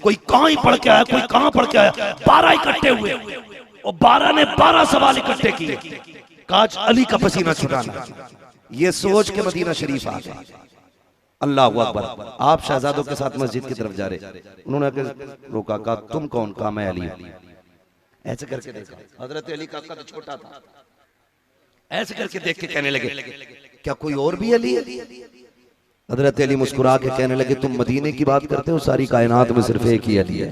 कोई कहां ही पढ़ के आया, कोई कहां पढ़ के आया, 12 इकट्ठे हुए और 12 ने 12 सवाल इकट्ठे किए। काज अली का पसीना छुटाना, ये सोच के मदीना शरीफ आ गए। अल्लाह अकबर। आप शहजादों के साथ मस्जिद की तरफ जा रहे, उन्होंने रोका, कहा तुम कौन? कहा मैं अली हूं। ऐसे करके देखा, हजरत अली का कद छोटा था, ऐसे करके देख के कहने लगे क्या कोई और भी अली है? हजरत अली मुस्कुरा के कहने लगे तुम मदीने की बात करते हो, सारी कायनात में सिर्फ एक ही अली है।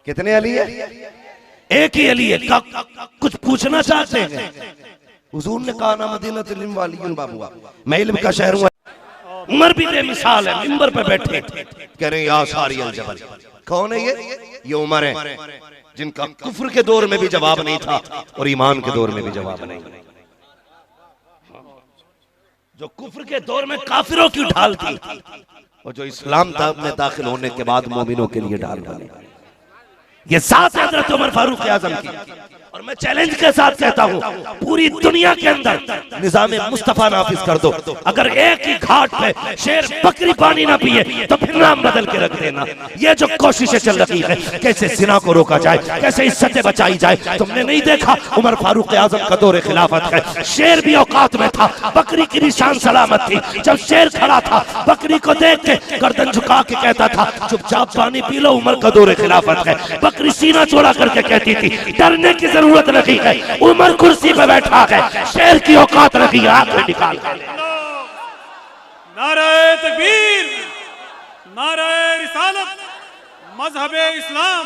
कितने अली है? एक ही अली है। कुछ पूछना चाहते हैं? हुजूर ने कहा ना मदीनतुल इल्म वालियुल बाबुआ, मैं इल्म का शहर हूं। उमर भी बेमिसाल है, मिंबर पे बैठे कह रहे या सारी अल जबल। कौन है ये उमर है जिनका कुफ्र के दौर में भी जवाब नहीं था और ईमान के दौर में भी जवाब नहीं, जो कुफ्र के दौर में काफिरों की ढाल थी और जो इस्लाम में दाखिल होने के बाद मोमिनों के लिए ढाल बने। ये साथ है हजरत उमर फारूक आजम की। और मैं चैलेंज के साथ कहता हूं, पूरी दुनिया के अंदर निजाम मुस्तफा नाफिज कर दो, अगर एक ही घाट पे शेर बकरी पानी ना पिए तो फिर नाम बदल के रख देना। ये जो कोशिशें चल रही है कैसे जिना को रोका जाए, कैसे इज्जतें बचाई जाए, तुमने नहीं देखा? उमर फारूक आजम का दौरे खिलाफत है, शेर भी औकात में था, बकरी की निशान सलामत थी। जब शेर खड़ा था बकरी को देख के गर्दन झुका के कहता था चुपचाप पानी पी लो, उमर का दौरे खिलाफत है। बकरी सीना चौड़ा करके कहती थी डरने की जरूरत नहीं है, उमर कुर्सी पे बैठा है, शेर की औकात रखी है, आंखें निकाल कर। नारे तकबीर, नारे रिसालत, मजहबे इस्लाम,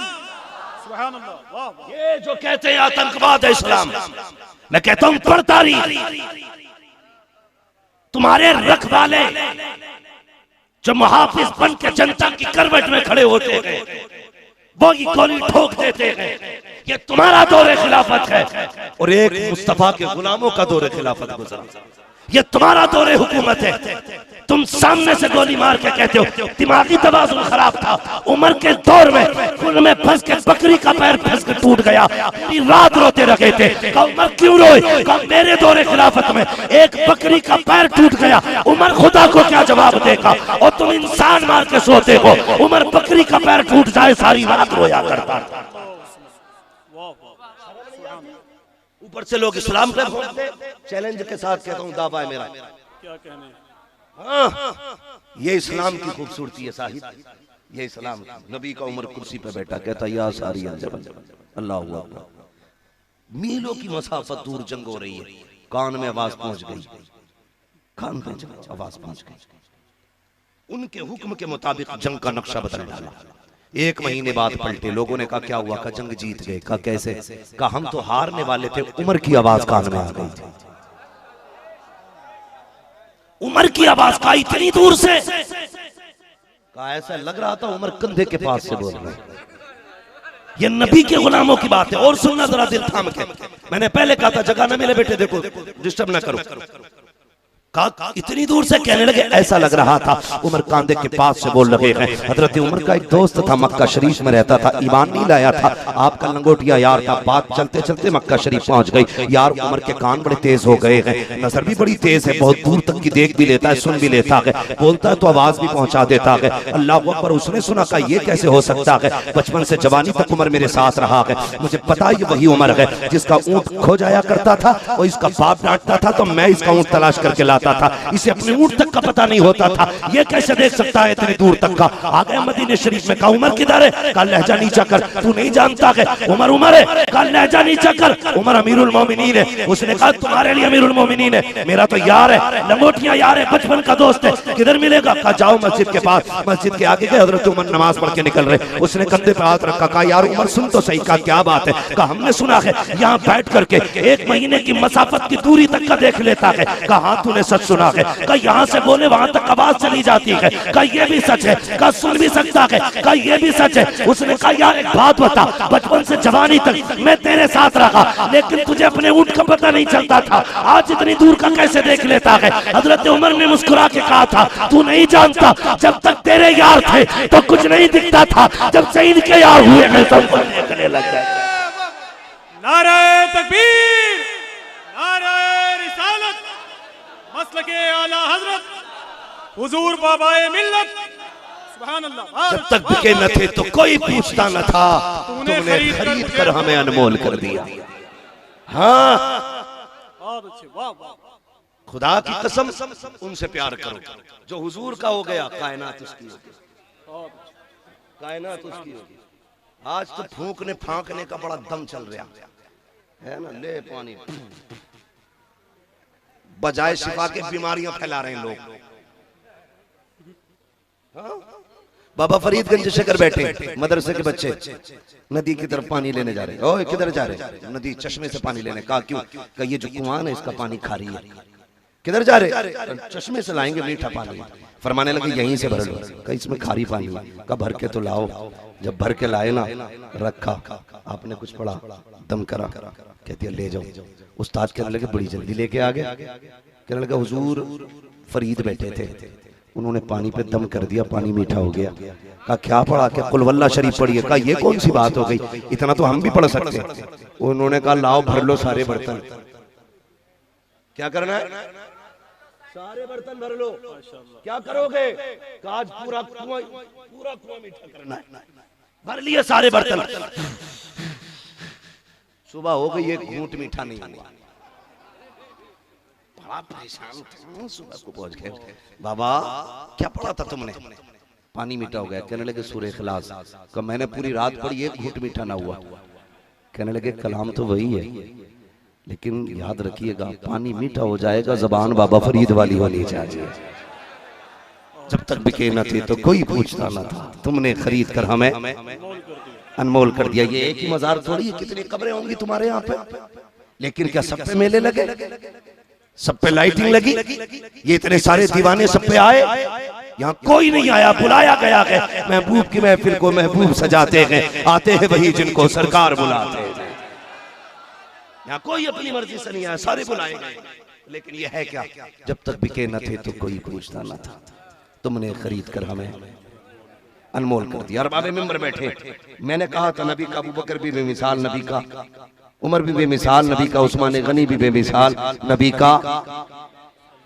सुभान अल्लाह, वाह वाह। ये जो कहते हैं आतंकवाद है इस्लाम, मैं कहता हूं पढ़तारी तुम्हारे रखवाले जो मुहाफिज बन के जनता की करवट में खड़े होते हैं, वो की गोली ठोक देते हैं। ये तुम्हारा दौरे खिलाफत है और एक मुस्तफा के गुलामों का दौरे खिलाफत गुजरा। ये तुम्हारा दौरे हुकूमत है। तुम सामने से गोली मार के कहते हो दिमागी तवाज़ुन खराब था। उमर के दौर में खुल में फंस के बकरी का पैर फंस के टूट गया, पूरी रात रोते रहे थे। कहा उमर क्यों रोए? कहा मेरे दौरे खिलाफत में एक बकरी का पैर टूट गया, उमर खुदा को क्या जवाब देगा? और तुम इंसान मार के सोते हो, उमर बकरी का पैर टूट जाए सारी रात रोया करता था। ऊपर से लोग इस्लाम पे भोंकते। चैलेंज के साथ कहता हूं, दावा है मेरा, क्या कहने। हाँ, ये इस्लाम की खूबसूरती है साहिब, ये इस्लाम। नबी का उमर कुर्सी पे बैठा कहता या सारी जबल, अल्लाह अकबर। मीलों की मसाफत दूर जंग हो रही है, कान में आवाज पहुंच गई, कान में आवाज पहुंच गई। उनके हुक्म के मुताबिक जंग का नक्शा बदल डाला। 1 महीने बाद पलटे, लोगों ने कहा क्या हुआ? का जंग जीत गए। कहा कैसे? कहा हम तो हारने वाले थे, उमर की आवाज कान में आ गई थी। उमर की आवाज का इतनी दूर से, कहा ऐसा लग रहा था उमर कंधे के पास से बोल रहे। ये नबी के गुलामों की बात है। और सुनना जरा दिल थाम के, मैंने पहले कहा था जगह ना मिले बेटे, देखो डिस्टर्ब ना करो। कहा इतनी दूर से कहने लगे ऐसा लग रहा था उमर कांधे के पास से बोल रहे हैं। हजरत उमर का एक दोस्त था, मक्का शरीफ में रहता था, ईमान नहीं लाया था, आपका लंगोटिया यार था। बात चलते चलते मक्का शरीफ पहुंच गई। यार उमर के कान बड़े तेज हो गए हैं, नजर भी बड़ी तेज है, बहुत दूर तक की देख भी लेता है, सुन भी लेता है, बोलता है तो आवाज भी पहुंचा देता है। अल्लाह अकबर। उसने सुना का ये कैसे हो सकता है? बचपन से जवानी तक उमर मेरे साथ रहा है, मुझे पता ये वही उमर है जिसका ऊंट खो जाया करता था और इसका बाप डांटता था तो मैं इसका ऊंट तलाश करके लाता था, इसे अपने ऊंट तक का पता नहीं होता था, ये कैसे देख सकता है इतनी दूर तक का? आ गया मदीने शरीफ में। कहा उमर किधर है? कहा लहजा नीचा कर, तू नहीं जानता है उमर उमर है? कहा लहजा नीचा कर, उमर अमीरुल मोमिनीन है। उसने कहा तुम्हारे लिए अमीरुल मोमिनीन है, मेरा तो यार है, लंगोटिया यार है, बचपन का दोस्त है, किधर मिलेगा? कहा जाओ मस्जिद के पास। मस्जिद के आगे गए, हजरत उमर नमाज पढ़ के निकल रहे, उसने कंधे पे हाथ रखा। कहा यार उमर सुन तो सही। कहा क्या बात है? कहा हमने सुना है यहाँ बैठ करके 1 महीने की मसाफत की दूरी तक का देख लेता है। कहा हाँ तूने सच सुना है। कहा यहाँ से बोले वहां तक आवाज चली जाती है। कहा ये भी सच है। कहा सुन भी सकता है। कहा ये भी सच है। उसने कहा यार एक बात बता, बचपन से जवानी तक मैं तेरे साथ रहा लेकिन तुझे अपने ऊंट का पता नहीं चलता था, आज इतनी दूर का कैसे देख लेता है? हजरत उमर ने मुस्कुरा के कहा था तू नहीं जानता, जब तक तेरे यार थे तो कुछ नहीं दिखता था, जब से इनके यार हुए हैं सब कुछ देखने लग गए। नारे तकबीर, नारे रिसालत, मसलके आला हजरत हुजूर बाबाए मिल्लत, सुभान अल्लाह। जब तक बिके न थे तो कोई पूछता न था, तुमने खरीद कर हमें अनमोल कर दिया। हाँ, बहुत अच्छे, वाह वाह। खुदा की कसम उनसे प्यार करो। जो हुजूर का हो गया, कायनात उसकी होगी, बहुत अच्छे। कायनात उसकी होगी। आज तो फूंकने फांकने का बड़ा दम चल रहा है ना, ले पानी बजाय शिफा के बीमारियां फैला रहे हैं लोग। हाँ? बाबा फरीदगंज शकर बैठे, मदरसे के बच्चे नदी की तरफ पानी लेने जा रहे हैं। ओए किधर जा रहे हैं? नदी चश्मे से पानी लेने। कहा क्यों? कहा ये जो कुआं है इसका पानी खारी है। किधर जा रहे? चश्मे से लाएंगे मीठा पानी। फरमाने लगे यहीं से भर लो। कहा इसमें खारी पानी है। कहा भर के तो लाओ। जब भर के लाए ना, रखा, आपने कुछ पढ़ा, दम करा, कहती है ले जाओ। उस्ताद कहने लगे बड़ी जल्दी लेके आ गए। कहने लगा हुजूर फरीद बैठे थे, उन्होंने पानी पे दम कर दिया, पानी मीठा हो गया। कहा क्या पढ़ा? क्या कुल वल्लाह शरीफ पढ़ी है? कहा ये कौन सी बात हो गई, इतना तो हम भी पढ़ सकते हैं। उन्होंने कहा लाओ भर लो सारे बर्तन। क्या करना है? सारे बर्तन भर लो। क्या करोगे? आज पूरा कुआं मीठा करना है। भर लिए सारे बर्तन। सुबह हो गई, एक घूंट मीठा नहीं हुआ। बड़ा परेशान था। सुबह को पहुंच गए, बाबा क्या पढ़ा था तुमने? पानी मीठा हो गया। कहने लगे सूरह इखलास। कहा मैंने पूरी रात पढ़ी, एक घूंट मीठा ना हुआ। कहने लगे कलाम तो वही है, लेकिन याद रखिएगा पानी मीठा हो जाएगा, जबान बाबा फरीद वाली होनी चाहिए। जब तक बिके न थे तो कोई पूछता न था, तुमने खरीद कर हमें अनमोल कर दिया। ये एक ही मजार थोड़ी है, कितनी कब्रें होंगी तुम्हारे यहाँ पे। लेकिन क्या सब पे मेले लगे, सब पे लाइटिंग लगी? ये इतने सारे दीवाने सब पे आए, यहाँ कोई नहीं आया, बुलाया गया है। महबूब की महफिल को महबूब सजाते हैं, आते हैं वही जिनको सरकार बुलाते हैं। यहाँ कोई अपनी मर्जी से नहीं आया, सारे बुलाए गए। लेकिन ये है क्या? जब तक बिके न थे तो कोई पूछता न था, तुमने खरीद कर हमें अनमोल कर दिया। अरबाब मिंबर बैठे, मैंने कहा था नबी का अबू बकर भी बेमिसाल, नबी का उमर भी बेमिसाल, नबी का उस्मान गनी भी बेमिसाल, नबी का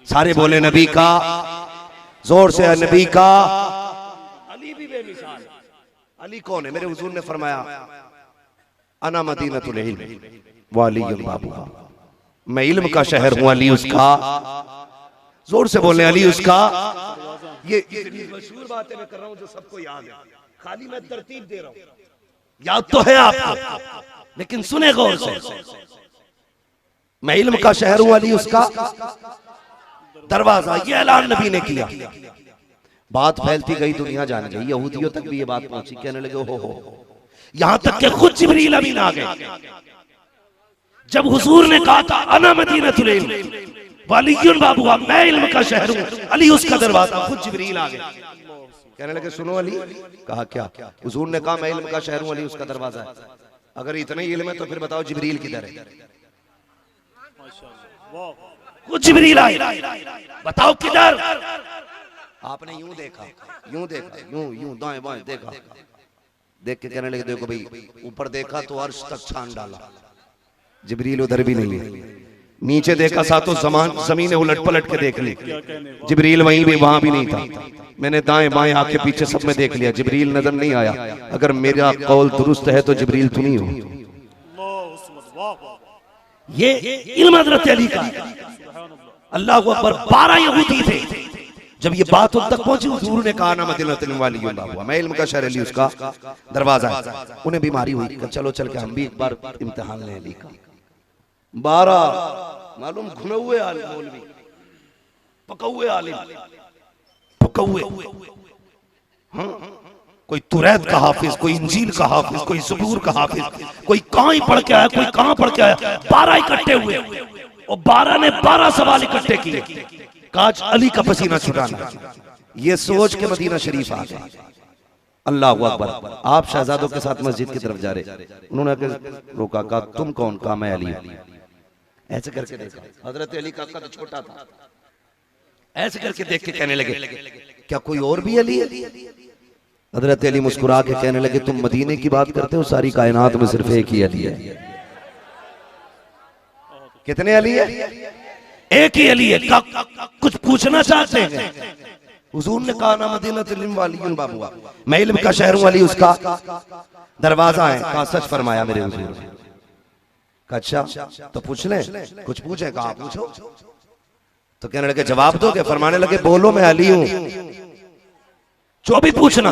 सारे बोले नबी का, जोर से नबी का, अली भी बेमिसाल। अली कौन है? मेरे हुजूर ने फरमाया अना मदीनतुल इल्म व अलीयुन बाबूहा, मैं इल्म का शहर हूं, अली उसका। जोर से बोले अली उसका। ये मशहूर बातें मैं कर रहा हूं जो सबको याद है, खाली मैं तरतीब दे रहा हूं। याद तो है आपको, लेकिन सुने गौर से। मैं इल्म का शहर हूं, अली उसका दरवाजा। ये ऐलान नबी ने किया। बात फैलती गई, दुनिया जान गई, यहूदियों तक भी ये बात पहुंची। कहने लगे हो यहां तक कि खुद जिब्रील अमीन आ गए। जब हुजूर ने कहा था अना मदीनतुल इल्म व अलीयुन बाबूहा, मैं इल्म का शहर हूं, अली उसका दरवाजा, खुद जिब्रील आ गए। कहने लगे सुनो अली। कहा क्या? हुजूर ने कहा मैं इल्म का शहर हूं, अली उसका दरवाजा है। अगर इतना ही इल्म है तो फिर बताओ जिब्रील किधर है? खुद जिब्रील आए, बताओ किधर? आपने यूं देखा, यूं देखा, यूं दाएं बाएं देखा, देख के कहने लगे देखो भाई, ऊपर देखा तो अर्श तक छान डाला, जिब्रील उधर भी नहीं है। नीचे देखा सातों जमीनें उलट पलट के देख ली, जिब्रील वहीं भी वहां भी नहीं था। मैंने दाएं बाएं आके पीछे सब में देख लिया, जिब्रील नजर नहीं आया। अगर मेरा कौल दुरुस्त है तो जिब्रील तू नहीं हो। ये इल्म हज़रत अली का। अल्लाह अकबर। 12 यहूदी थे। जब ये बात उन तक पहुंची, हुजूर ने कहा ना मदीनतुल वालियुन बाबूहा, मैं इल्म का शहर, अली उसका दरवाजा है। उन्हें बीमारी हुई, चलो चल के हम भी एक बार इम्तिहान लें अली का। 12 मालूम घुने हुए आलिम, मौलवी पकौए आलिम, पकौए। हाँ, कोई तुरैत का हाफिज, कोई इंजील का हाफिज, कोई ज़बूर का हाफिज, कोई कहां ही पढ़ के आया, कोई कहां पढ़ के आया। 12 इकट्ठे हुए और 12 ने 12 सवाल इकट्ठे किए। काज अली का पसीना छुटाना, ये सोच के मदीना शरीफ आ गए। अल्लाह अकबर। आप शहजादों के साथ मस्जिद की तरफ जा रहे, उन्होंने रोका, कहा तुम कौन? कहा मैं अली। ऐसे करके देखा, हजरत अली का कद छोटा था। ऐसे करके देख के कहने लगे क्या कोई और भी अली है? हजरत अली मुस्कुरा के कहने लगे तुम मदीने की बात करते हो, सारी कायनात में सिर्फ एक ही अली है। कितने अली है? एक ही अली है। कुछ पूछना चाहते हैं? हुजूर ने कहा ना मदीनतुल इल्म वालियुन बाबुआ, मैं इल्म का शहर हूं, अली उसका दरवाजा है। कहा सच फरमाया मेरे हुजूर ने। कहा अच्छा तो पूछ लें, कुछ पूछे? कहा पूछो। तो कहने लगे जवाब दोगे? फरमाने लगे बोलो मैं अली हूं, जो भी पूछना।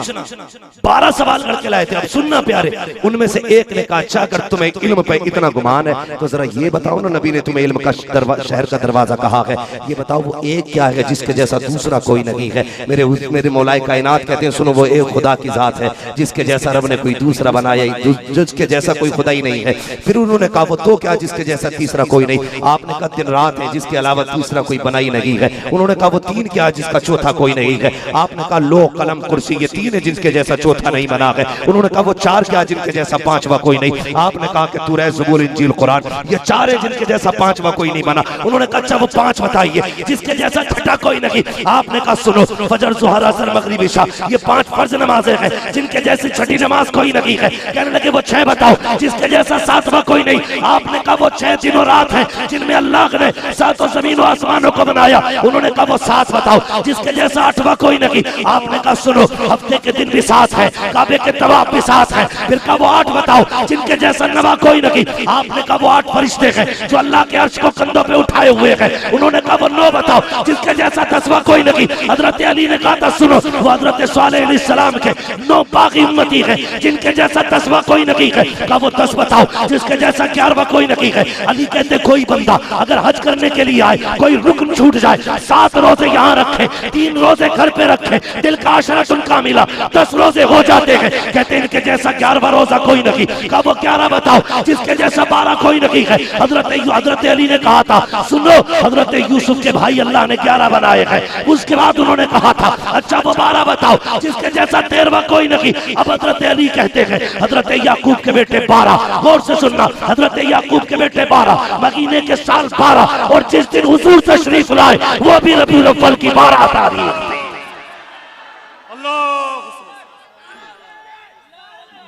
12 सवाल करके लाए थे। अब सुनना प्यारे, उनमें से एक ने कहा अच्छा अगर तुम्हें इल्म पे इतना गुमान है तो जरा ये बताओ ना, नबी ने तुम्हें इल्म का शहर का दरवाजा कहा है, ये बताओ वो एक क्या है जिसके जैसा दूसरा कोई नहीं है। मेरे मौलाए कायनात कहते हैं सुनो, वो एक खुदा की जात है जिसके जैसा रब ने कोई दूसरा बनाया, जिसके जैसा कोई खुदा ही नहीं है। फिर उन्होंने कहा वो तो क्या जिसके जैसा तीसरा कोई नहीं। आपने कहा दिन रात है जिसके अलावा तीसरा कोई बना ही नहीं है। उन्होंने कहा वो तीन क्या जिसका चौथा कोई नहीं है। आपने कहा लो कलम कुर्सी ये तीन है जिनके जैसा चौथा नहीं बना है। उन्होंने कहा वो चार क्या जिनके जैसा पांचवा कोई नहीं। आपने कहा कि तौरात ज़बूर इंजील कुरान ये चार है जिनके जैसा पांचवा कोई नहीं बना। उन्होंने कहा अच्छा वो पांच बताइए जिसके जैसा छठा कोई नहीं। आपने कहा सुनो फजर ज़ुहर असर मगरिब इशा ये 5 फर्ज नमाजें हैं जिनके जैसी छठी नमाज कोई नहीं है। कहने लगे वो 6 बताओ जिसके जैसा 7वां कोई नहीं। आपने कहा वो 6 दिन और रात है जिनमें अल्लाह ने 7 ज़मीन और आसमानों को बनाया। उन्होंने कहा वो 7 बताओ जिसके जैसा 8वां कोई नहीं। आपने कहा सुनो हफ्ते के दिन भी 7 है, काबे के तवाफ भी 7 है। फिर कहा वो 8 बताओ जिनके जैसा 9वां कोई नहीं। आपने कहा वो 8 फरिश्ते हैं जो अल्लाह के अर्श को कंधों पे उठाए हुए हैं। उन्होंने कहा वो 9 बताओ जिसके जैसा 10वां कोई नहीं। हजरत अली ने कहा था सुनो वो हजरत सालेह अलैहिस्सलाम के 9 बाकी उम्मती है जिनके जैसा 10वां कोई नहीं है। कहा वो 10 बताओ जिसके जैसा 11वां कोई नहीं है। अली कहते कोई बंदा अगर हज करने के लिए आए, कोई रुकन छूट जाए, 7 रोजे यहाँ रखे, 3 रोजे घर पे रखे, दिल का आशरत उनका मिला, 10 रोजे हो जाते हैं। कहते इनके जैसा 11वां रोजा कोई नहीं। कहा वो 11 बताओ जिसके जैसा 12 कोई नहीं है। हजरत अली ने कहा था सुनो हजरत यूसुफ के भाई अल्लाह ने 11 बनाए हैं। उसके बाद उन्होंने कहा था अच्छा वो 12 बताओ जिसके जैसा 13वां कोई नहीं। अब हजरत अली कहते हैं हजरत याकूब के बेटे 12, गौर से सुनना, हजरत याकूब के बेटे 12, महीने के साल 12, और जिस दिन हुजूर तशरीफ लाए वो भी रबीउल अव्वल की 12 तारीख थी।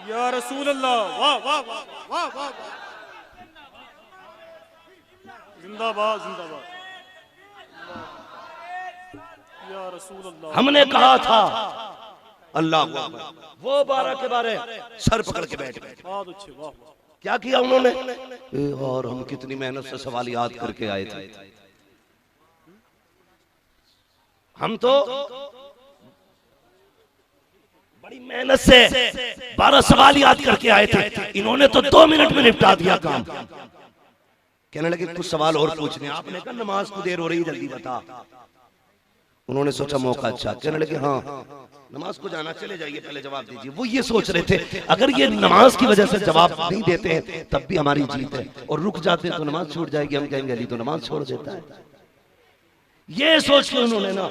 या रसूल अल्लाह, वाह वाह वाह वाह, जिंदाबाद जिंदाबाद या रसूल अल्लाह। हमने कहा था अल्लाह वो 12 के बारे सर पकड़ के बैठ गए। बहुत अच्छे, वाह वाह। क्या किया उन्होंने? और हम कितनी मेहनत से सवाल याद करके आए थे। हम तो बड़ी मेहनत से 12 सवाल याद करके आए थे। इन्होंने तो 2 मिनट में निपटा दिया काम। कहने लगे कुछ सवाल और पूछने। आपने कहा नमाज को देर हो रही जल्दी बता। उन्होंने सोचा मौका अच्छा। कहने लगे हाँ नमाज को जाना, चले जाइए पहले जवाब दीजिए। वो ये सोच रहे थे अगर ये नमाज की वजह से जवाब नहीं देते हैं तब भी हमारी जीत है, और रुक जाते हैं तो नमाज छूट जाएगी। हम कहेंगे अली तो नमाज छोड़ देता है। ये सोच के उन्होंने ना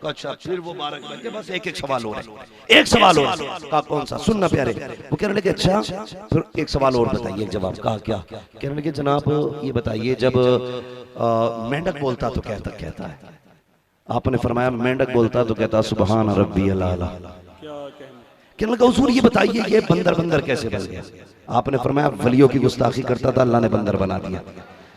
अच्छा फिर वो 12 के बस एक सवाल हो रहा है, एक सवाल और कहा कौन सा? सुनना प्यारे। वो कहने लगे अच्छा फिर एक सवाल और बताइए, एक जवाब। कहा क्या? कहने लगे जनाब ये बताइए जब मेंढक बोलता तो कहता है। आपने फरमाया मेंढक बोलता तो कहता सुबहान रब्बियल आला। कहने लगा हुजूर ये बताइए ये बंदर कैसे बन गया? आपने फरमाया वलियों की गुस्ताखी करता था, अल्लाह ने बंदर बना दिया।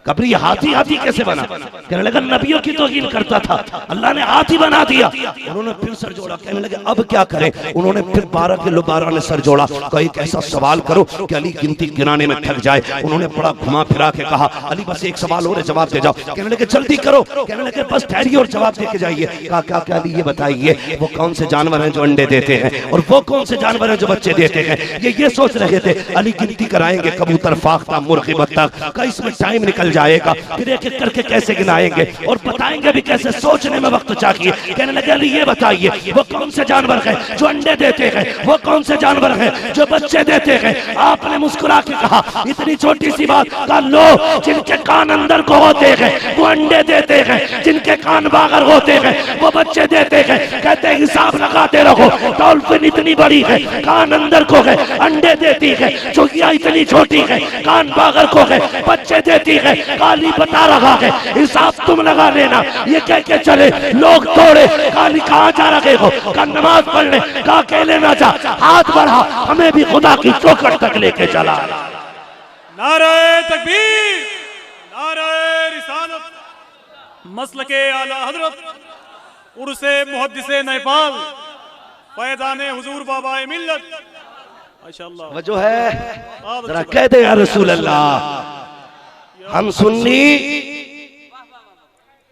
कब्र ये हाथी कैसे बना? कहने लगा नबियों की तौहीन करता था, अल्लाह ने हाथी बना दिया। उन्होंने फिर सर जोड़ा। कहने लगे अब क्या करें? उन्होंने फिर 12 के 12 ने सर जोड़ा। कहा एक ऐसा सवाल करो कि अली गिनती गिनाने में थक जाए। उन्होंने बड़ा घुमा फिरा के कहा अली बस एक सवाल और है, जवाब दे जाओ। कहने लगे जल्दी करो। कहने लगे बस ठहरिए और जवाब दे के जाइए। कहा क्या अली ये बताइए वो कौन से जानवर हैं जो अंडे देते हैं और वो कौन से जानवर हैं जो बच्चे देते हैं? ये सोच रहे थे। अली गिनती कराएंगे कबूतर, फाख्ता, मुर्गी, बत्तख का, इसमें टाइम निकल जाएगा, फिर एक एक करके कैसे गिनाएंगे और बताएंगे भी कैसे, सोचने में वक्त चाहिए। कहने लगे अली ये बताइए वो कौन से जानवर हैं जो अंडे देते हैं, वो कौन से जानवर हैं जो बच्चे देते हैं? आपने मुस्कुरा के कहा इतनी छोटी सी बात का लो जिनके कान अंदर को होते हैं वो अंडे देते हैं, जिनके कान बाहर होते हैं वो बच्चे देते हैं। कहते हिसाब लगाते रहो, डॉल्फिन इतनी बड़ी है, कान अंदर को है, अंडे देती है। चुहिया इतनी छोटी है, कान बाहर को है, बच्चे देती है। काली बता रहा है हिसाब तुम लगा लेना। ये कह के चले लोग तोड़े। काली कहाँ जा रहे हो? का नमाज पढ़ने। का अकेले ना जा, हाथ बढ़ा, हमें भी खुदा की चौखट तक लेके चला। नारे तकबीर, नारे रिसालत, मसलके आला हजरत उर्से मुहद्दिसे नेपाल फैजाने हुजूर बाबा मिल्लत माशाअल्लाह। वजह है जरा कह दे या रसूल अल्लाह। हम सुन्नी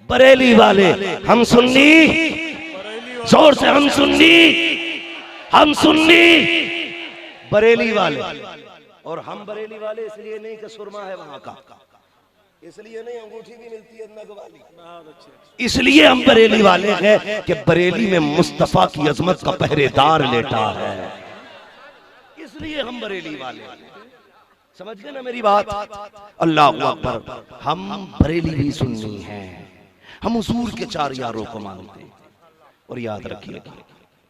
बरेली वाले, हम सुन्नी जोर से, हम सुन्नी बरेली वाले। और हम बरेली वाले इसलिए नहीं कि सुरमा है वहां का, इसलिए नहीं अंगूठी भी मिलती है नग वाली, इसलिए हम बरेली वाले हैं कि बरेली में मुस्तफा की अजमत का पहरेदार लेटा है, इसलिए हम बरेली वाले। समझ गए ना मेरी बात? अल्लाह अकबर। हम बरेली भी सुन्नी हैं, हम हुजूर के चार यारों को मानते हैं। और याद रखिएगा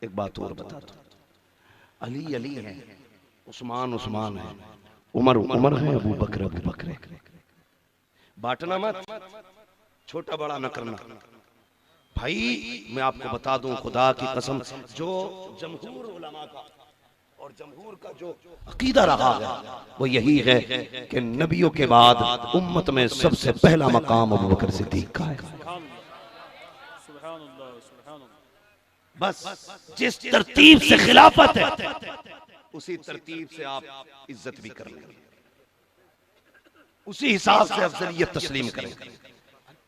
एक बात और बता दो, अली अली है, उस्मान उस्मान है, उमर उमर है, अबू बकर है। बांटना मत, छोटा बड़ा न करना भाई। मैं आपको बता दूं खुदा की कसम, जो जमहूर उलमा का और जमहूर का जो अकीदा रहा है वो यही है कि नबियों के बाद उम्मत में सबसे पहला मकाम अबू बकर सिद्दीक का है। बस जिस तरतीब से खिलाफत है उसी तरतीब से आप इज्जत भी करेंगे, उसी हिसाब से अफजलियत तस्लीम करें।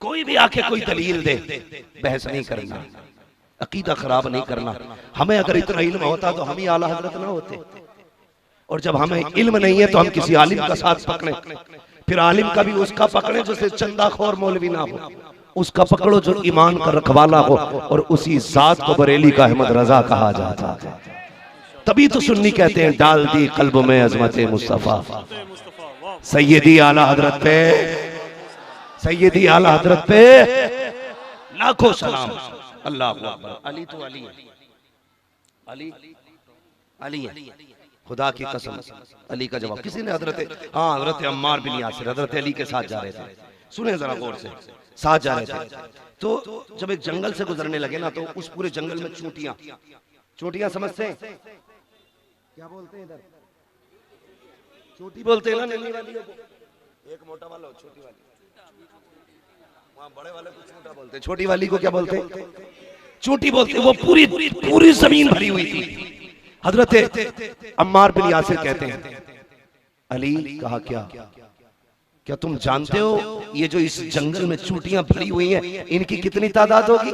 कोई भी आके कोई दलील दे, बहस नहीं करना, अकीदा खराब नहीं करना। हमें अगर इतना इल्म होता तो हम ही आला हजरत ना होते। और जब हमें इल्म नहीं है तो हम किसी आलिम का साथ पकड़े, फिर आलिम का भी उसका पकड़े जो चंदाखोर मौलवी ना हो, उसका पकड़ो जो ईमान का रखवाला हो। और उसी जात को बरेली का अहमद रजा कहा जाता है। तभी तो सुन्नी कहते हैं डाल दी कल्ब में अजमत मुस्तफा। सैयदी आला हजरत पे, सैयदी आला हजरत पे लाखों सलाम। अल्लाह अकबर। अली तो अली है, अली अली है, खुदा की कसम। अली का जवाब किसी ने हजरत अम्मार बिन यासिर हजरत अली के साथ जा रहे थे, सुने जरा गौर से, साथ जा रहे थे तो जब एक जंगल से गुजरने लगे ना तो उस पूरे जंगल में चूंटियां, चोटियां समझते हैं क्या बोलते हैं? इधर चोटी बोलते हैं ना नन्ही वाली को, एक मोटा वाला हो, छोटी वाली, वहां बड़े वाले को छोटा बोलते हैं, छोटी वाली को क्या बोलते हैं? चोटी बोलते हैं। वो पूरी पूरी जमीन भरी हुई थी। हजरत अम्मार बिन यासिर कहते हैं अली कहा क्या तुम जानते हो ये जो इस जंगल में चूटियां भरी हुई हैं इनकी कितनी तादाद होगी?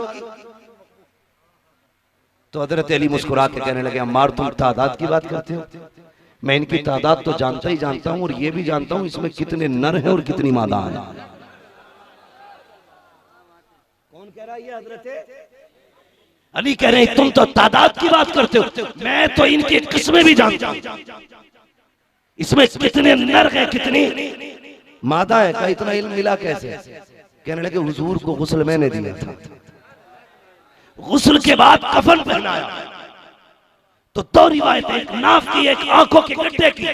तो हजरत अली मुस्कुरा के कहने लगे अम्मार तुम तादाद की बात करते हो, मैं इनकी तादाद तो जानता ही जानता हूं और ये भी जानता हूं इसमें कितने नर हैं और कितनी मादा हैं। कौन कह रहा है ये? हजरत अली कह रहे हैं तुम तो तादाद की बात करते हो, मैं तो इनकी किस्में भी जानता हूं, इसमें कितने नर हैं कितनी मादा है का इतना इल्म मिला कैसे? कहने लगे हुजूर को गुस्ल मैंने दिया था, गुस्ल के बाद कफन पहनाया तो दो रिवायतें, एक नाफ की एक आंखों के गड्ढे की।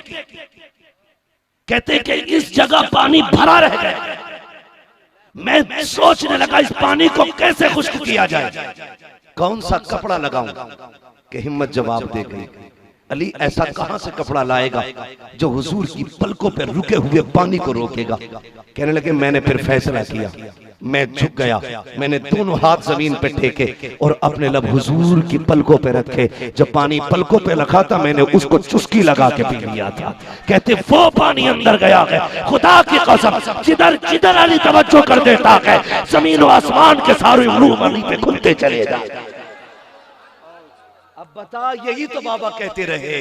कहते कि इस जगह पानी भरा रह गया, मैं सोचने लगा इस पानी को कैसे खुश्क किया जाए, कौन सा कपड़ा लगाऊं कि हिम्मत जवाब दे गई अली ऐसा कहां से कपड़ा लाएगा जो हुजूर की पलकों पर रुके हुए पानी को रोकेगा। कहने लगे मैंने फिर फैसला किया, मैं झुक गया, मैंने दोनों हाथ जमीन पे टेके और अपने लब हुजूर की पलकों पे रखे। जब पानी पलकों पे रखा था मैंने उसको चुस्की लगा के पी लिया था। कहते वो पानी अंदर गया है, खुदा की कसम जिधर जिधर अली तवज्जो कर देता है जमीन और आसमान के सारे उलूम अली पे खुलते चले जाते। अब बता यही तो बाबा कहते रहे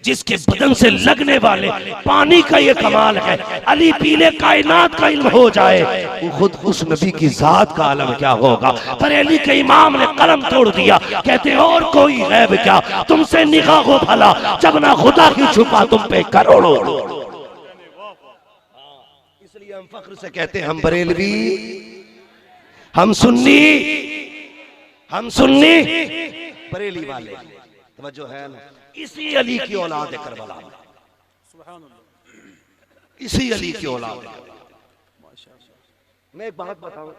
जिसके बदन से लगने वाले पानी का ये कमाल है, अली पीले कायनात का इल्म हो जाए वो खुद उस नबी की जात का आलम क्या होगा। पर अली के इमाम ने कलम तोड़ दिया, कहते और कोई गैब क्या तुमसे निगाह हो भला जब ना खुदा की छुपा तुम पे करोड़ों। इसलिए हम फख्र से कहते हैं हम बरेलवी, हम सुन्नी बरेली वाले। तवज्जो है ना? इसी अली की औलाद है करबला, इसी अली की औलाद है। मैं एक बात बताऊं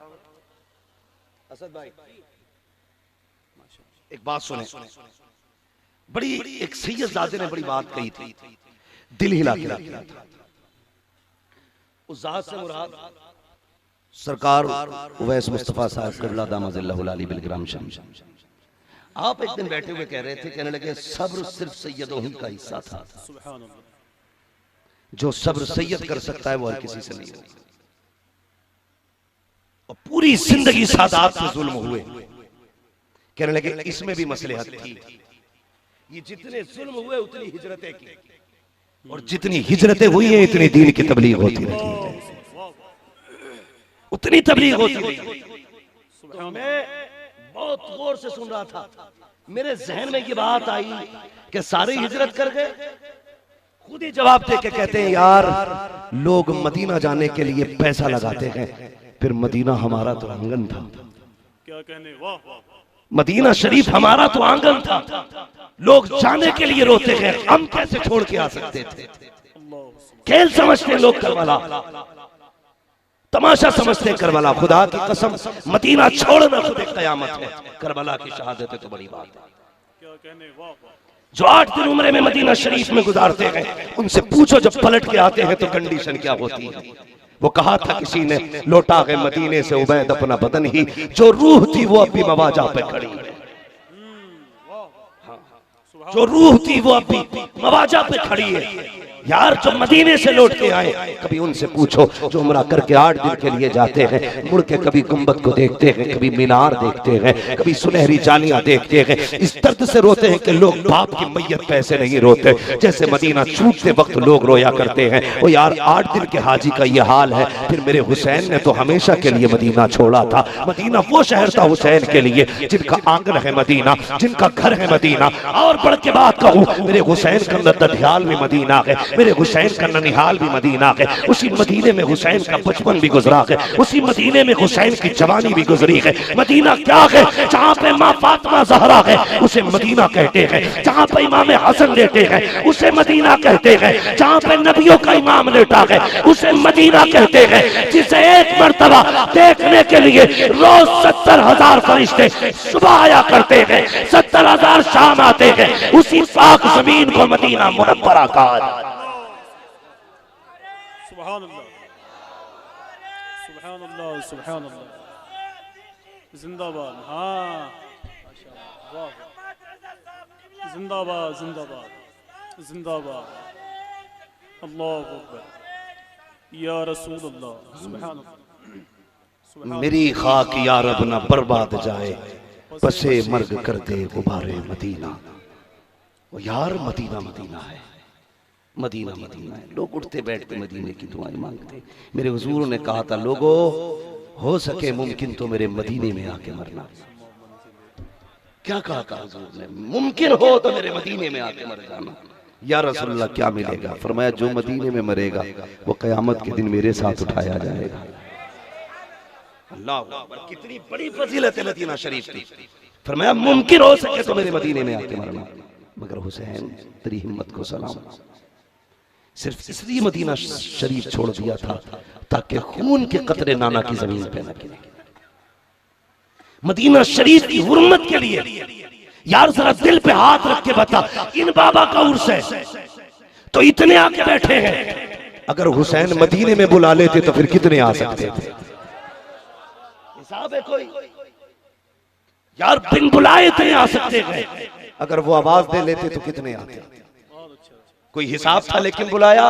असद भाई, एक बात सुने, बड़ी एक सैयदजादे ने बड़ी बात कही थी, दिल हिला के रखा था। उस जात से मुराद सरकार उवैस मुस्तफ़ा साहब क़िबला दामदिल्लाहु अली बिलग्राम शरीफ, आप एक दिन बैठे हुए कह रहे थे, कहने लगे सब्र सिर्फ सैयदों ही का हिस्सा था, सुभान अल्लाह। जो सब्र सैयद कर सकता है वो हर किसी से नहीं होता। और पूरी जिंदगी सादात से जुल्म हुए, कहने लगे इसमें भी मसलहत थी। ये जितने जुल्म हुए उतनी हिजरतें की, और जितनी हिजरतें हुई हैं इतनी दीन की तबलीग होती रही, उतनी तबलीग होती रही। तो मैं बहुत गौर से सुन रहा था, मेरे जहन में ये बात आई कि सारे हिजरत कर गए। खुद ही जवाब दे के कहते हैं यार लोग मदीना जाने के लिए पैसा लगाते हैं, फिर मदीना हमारा तो आंगन था। क्या कहने, वाह वाह। मदीना शरीफ हमारा तो आंगन था, लोग जाने के लिए रोते हैं, हम कैसे छोड़ के आ सकते थे। खेल समझते लोग करबला, तमाशा समझते करबला। खुदा की कसम मदीना छोड़ना खुद एक कयामत है, करबला की शहादत है तो बड़ी बात है। क्या कहने, वाह वाह। जो 8 दिन उम्रे में मदीना शरीफ में गुजारते हैं उनसे पूछो जब पलट के आते हैं तो कंडीशन क्या होती है। वो कहा था किसी ने, लौटा गए मदीने से उबैद अपना बदन ही, जो रूह थी वो अभी मवाजा पे खड़ी है। जो रूह थी वो अभी मवाजा पे खड़ी है। यार जो मदीने से लौट के आए कभी उनसे पूछो, जो उम्रा करके 8 दिन के लिए जाते हैं, मुड़ के कभी गुंबद को देखते हैं, कभी मीनार देखते हैं, कभी सुनहरी जालियां देखते हैं, इस दर्द से रोते हैं कि लोग बाप की मैयत पे ऐसे नहीं रोते जैसे मदीना छूटते वक्त लोग रोया करते हैं। वो यार 8 दिन के हाजी का ये हाल है, फिर मेरे हुसैन ने तो हमेशा के लिए मदीना छोड़ा था। मदीना वो शहर था हुसैन के लिए जिनका आंगन है मदीना, जिनका घर है मदीना। और बढ़ के बात कहूँ, मेरे हुसैन का नदियाल भी मदीना है, मेरे हुसैन का ननिहाल भी मदीना है। उसी मदीने में हुसैन का बचपन भी गुजरा है, उसी मदीने में हुसैन की जवानी भी गुजरी है। मदीना क्या है, जहाँ पे माँ फातिमा ज़हरा है उसे मदीना कहते हैं, जहाँ पे इमाम हसन लेटे हैं उसे मदीना कहते हैं, जहाँ पे नबियों का इमाम लेटा है उसे मदीना कहते हैं, जिसे एक मर्तबा देखने के लिए रोज 70,000 फरिश्ते सुबह आया करते हैं, 70,000 शाम आते हैं। उसी पाक जमीन को मदीना मुनव्वरा कहा। सुभान अल्लाह, सुभान अल्लाह, सुभान अल्लाह। जिंदाबाद, हाँ माशाअल्लाह, वाह वाह। जिंदाबाद, जिंदाबाद, जिंदाबाद। अल्लाहु अकबर, या रसूल अल्लाह। सुभान अल्लाह। मेरी खाक या रब ना बर्बाद जाए, पसे मर्ग कर दे गुबारे मदीना। वो यार मदीना मदीना है, मदीना मदीना है। लोग उठते बैठते मदीने की दुआएं मांगते। मेरे हुजूर ने कहा था, लोगों हो सके मुमकिन तो मेरे मदीने में आके मरना। क्या कहा था हुजूर ने, मुमकिन हो तो मेरे मदीने में आके मर जाना। या रसूलल्लाह क्या मिलेगा? फरमाया जो मदीने में मरेगा वो कयामत के दिन मेरे साथ उठाया जाएगा। अल्लाह अकबर, कितनी बड़ी फजीलत है मदीना शरीफ की। फरमाया मुमकिन हो सके तो मेरे मदीने में आके मरना। मगर हुसैन तेरी हिम्मत को सलाम, सिर्फ इसलिए मदीना शरीफ छोड़ दिया था ताकि खून के कतरे नाना की जमीन पे न गिरे। मदीना शरीफ की हुर्मत के लिए यार जरा दिल पे हाथ रख के बता, इन बाबा का उर्स है तो इतने आके बैठे हैं, अगर हुसैन मदीने में बुला लेते तो फिर कितने आ सकते थे? हिसाब है कोई? यार बिन बुलाए इतने आ सकते हैं, अगर वो आवाज दे लेते तो कितने आते? कोई हिसाब था लेकिन बुलाया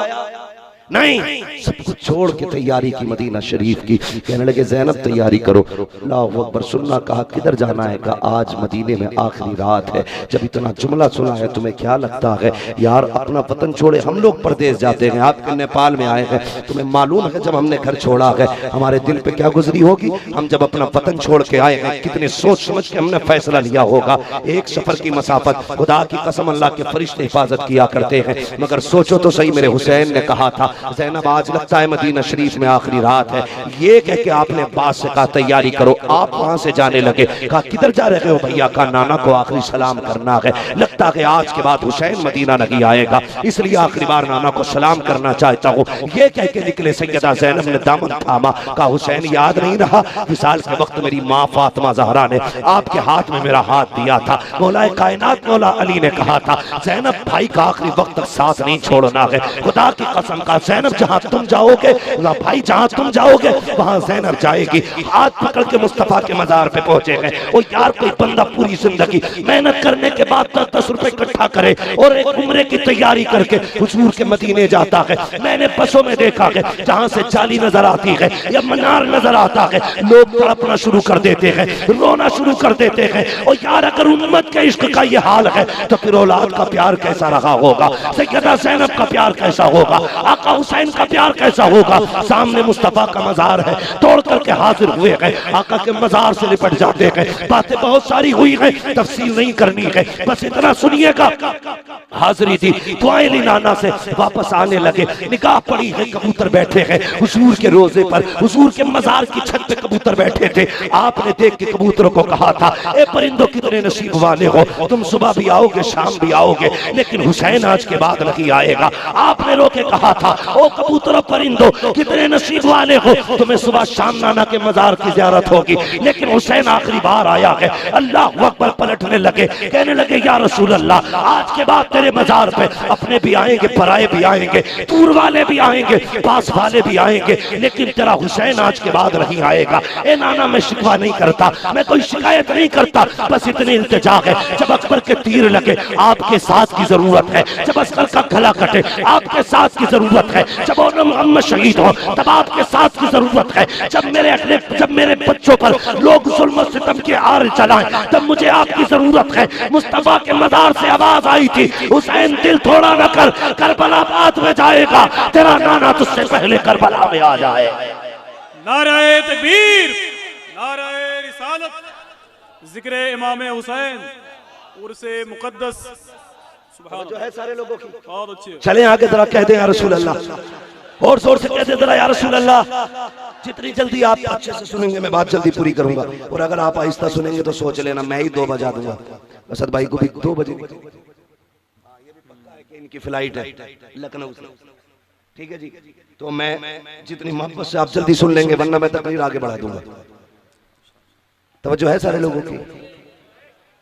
नहीं। सब कुछ छोड़ के तैयारी की मदीना शरीफ की। कहने लगे ज़ैनब तैयारी करो। अल्लाहु अकबर। सुनना, कहा किधर जाना है? कहा आज मदीने में आखिरी रात है। जब इतना जुमला सुना है तुम्हें क्या लगता है? यार अपना वतन छोड़े हम लोग परदेश जाते हैं, आप नेपाल में आए हैं, तुम्हें मालूम है जब हमने घर छोड़ा है हमारे दिल पे क्या गुजरी होगी? हम जब अपना वतन छोड़ के आए हैं कितने सोच समझ के हमने फैसला लिया होगा। एक सफर की मसाफत, खुदा की कसम अल्लाह के फरिश्ते हिफाजत किया करते हैं। मगर सोचो तो सही, मेरे हुसैन ने कहा था ज़ैनब आज लगता है मदीना शरीफ में आखिरी रात है। ये कह के आपने बात से कहा तैयारी करो। आप वहां से जाने लगे। कहा किधर जा रहे हो भैया? का नाना को आखिरी सलाम करना है। लगता है आज के बाद हुसैन मदीना नहीं आएगा, इसलिए आखिरी बार नाना को सलाम करना चाहता हूँ। ये कह के निकले। सैयदा ज़ैनब ने दामन थामा। कहा हुसैन याद नहीं रहा? विसाल के वक्त मेरी माँ फातिमा ज़हरा ने आपके हाथ में मेरा हाथ दिया था। मौलाए कायनात मौला अली ने कहा था ज़ैनब भाई का आखिरी वक्त तक साथ नहीं छोड़ना है। खुदा की कसम का ज़ैनब जहां तुम जाओगे, भाई जहां तुम जाओगे वहां ज़ैनब जाएगी। हाथ पकड़ के मुस्तफा के मजार पे पहुंचे हैं। वो यार कोई बंदा पूरी जिंदगी मेहनत करने के बाद 10-10 रुपए इकट्ठा करे और एक उम्रे की तैयारी करके हुजूर के मदीने जाता है। मैंने बसों में देखा है जहां से जाली नजर आती है या मीनार नजर आता है, लोग तड़पना शुरू कर देते हैं, रोना शुरू कर देते हैं। और यार अगर उम्मत के इश्क का ये हाल है तो फिर औलाद का प्यार कैसा रहा होगा, सैयदा ज़ैनब का प्यार कैसा होगा, आका हुसैन का प्यार कैसा होगा। सामने मुस्तफा का मजार है, तोड़ करके हाजिर हुए हैं, आका के मजार से लिपट जाते हैं। बातें बहुत सारी हुई हैं, तफसील नहीं करनी है, बस इतना सुनिएगा। हाजिरी थी, दुआएं ली नाना से, वापस आने लगे, निगाह पड़ी है कबूतर बैठे हैं हुजूर के रोजे पर, हुजूर के मजार की छत पे कबूतर बैठे थे। आपने देख के कबूतरों को कहा था, ए परिंदों कितने नसीब वाले हो, तुम सुबह भी आओगे शाम भी आओगे, लेकिन हुसैन आज के बाद नहीं आएगा। आपने रोके कहा था, ओ कबूतरों परिंदों कितने नसीब वाले हो, तुम्हें सुबह शाम नाना के मजार की ज़ियारत होगी, लेकिन हुसैन आखिरी बार आया है। अल्लाह अकबर, पलटने लगे, कहने लगे या रसूल अल्लाह, आज के बाद तेरे मजार पे अपने भी आएंगे, पराए भी आएंगे, दूर वाले भी आएंगे, पास वाले भी आएंगे, लेकिन तेरा हुसैन आज के बाद नहीं आएगा। ए नाना, मैं शिकवा नहीं करता, मैं कोई शिकायत नहीं करता, बस इतनी इल्तिजा है, जब अकबर के तीर लगे आपके साथ की जरूरत है, जब असगर का गला कटे आपके साथ की जरूरत है, जब मोहम्मद शहीद हो तब आपके साथ की जरूरत है, जब मेरे बच्चों पर लोग जुल्म सितम के आर चलाएं तब मुझे आपकी जरूरत है। मुस्तफा के मजार से आवाज आई थी, हुसैन दिल थोड़ा न कर, करबला बाद में जाएगा, तेरा नाना तुझसे पहले करबला में आ जाए। नाराए तकबीर, नाराए रिसालत, जिक्र इमाम हुसैन, उर्से मुकद्दस। जो है सारे लोगों की बहुत अच्छी। चले आगे जरा कह दे या रसूल अल्लाह, और जोर से कह दे जरा या रसूल अल्लाह। जितनी जल्दी आप अच्छे से सुनेंगे मैं बात जल्दी पूरी करूंगा, और अगर आप आहिस्ता सुनेंगे तो सोच लेना मैं ही 2 बजा दूंगा। असद भाई को भी 2 बजे इनकी फ्लाइट है लखनऊ से, ठीक है जी। तो मैं जितनी मोहब्बत से आप जल्दी सुन लेंगे, वरना मैं तकरीर आगे बढ़ा दूंगा। तवज्जो है सारे लोगों की।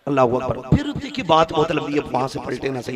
अल्लाह अकबर। फिर की बात बहुत लंबी है, वहां से पलटे ना सही।